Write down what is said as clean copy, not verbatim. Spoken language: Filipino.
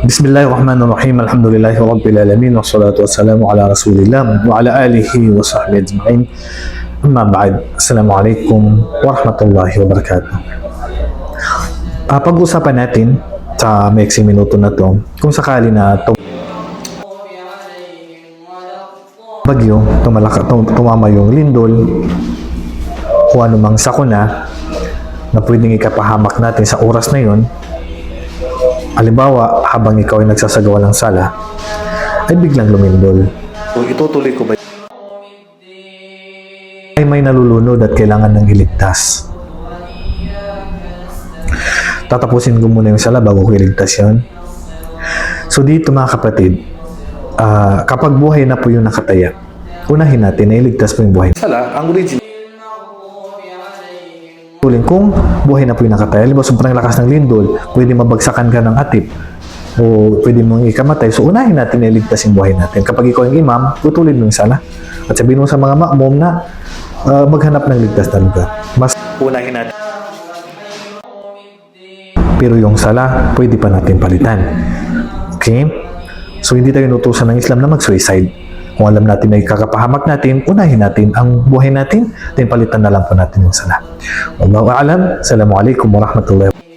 Bismillahirrahmanirrahim. Alhamdulillahi Rabbil Alamin. Wassalatu wassalamu ala Rasulillah wa ala alihi wa sahbihi ajma'in. Amma ba'd. Assalamualaikum warahmatullahi wabarakatuh. Pag-usapan natin sa maiksing minuto na to, kung sakali na bagyo, tumama yung lindol, kung anumang sakuna na pwedeng ikapahamak natin sa oras na yun. Halimbawa, habang ikaw ay nagsasagawa ng sala, ay biglang lumindol. So, itutuloy ko ba? Ay may nalulunod at kailangan ng iligtas. Tatapusin ko muna yung sala bago ko iligtas yun. So, dito mga kapatid, kapag buhay na po yung nakataya, unahin natin na iligtas po yung buhay. Sala, ang original. Kung buhay na po yung nakataya, halimbawa sobrang lakas ng lindol, pwede mabagsakan ka ng atip o pwede mong ikamatay. So, unahin natin na iligtas yung buhay natin. Kapag ikaw yung imam, putulin mo yung sala. At sabihin mo sa mga ma'mum na maghanap ng ligtas na lugar. Mas unahin natin. Pero yung sala, pwede pa natin palitan. Okay? So, hindi tayo inutusan ng Islam na mag-suicide. Kung alam natin na ikakapahamak natin, unahin natin ang buhay natin, then palitan na lang po natin yung sala. Wallahu a'lam. Assalamualaikum warahmatullahi wabarakatuh.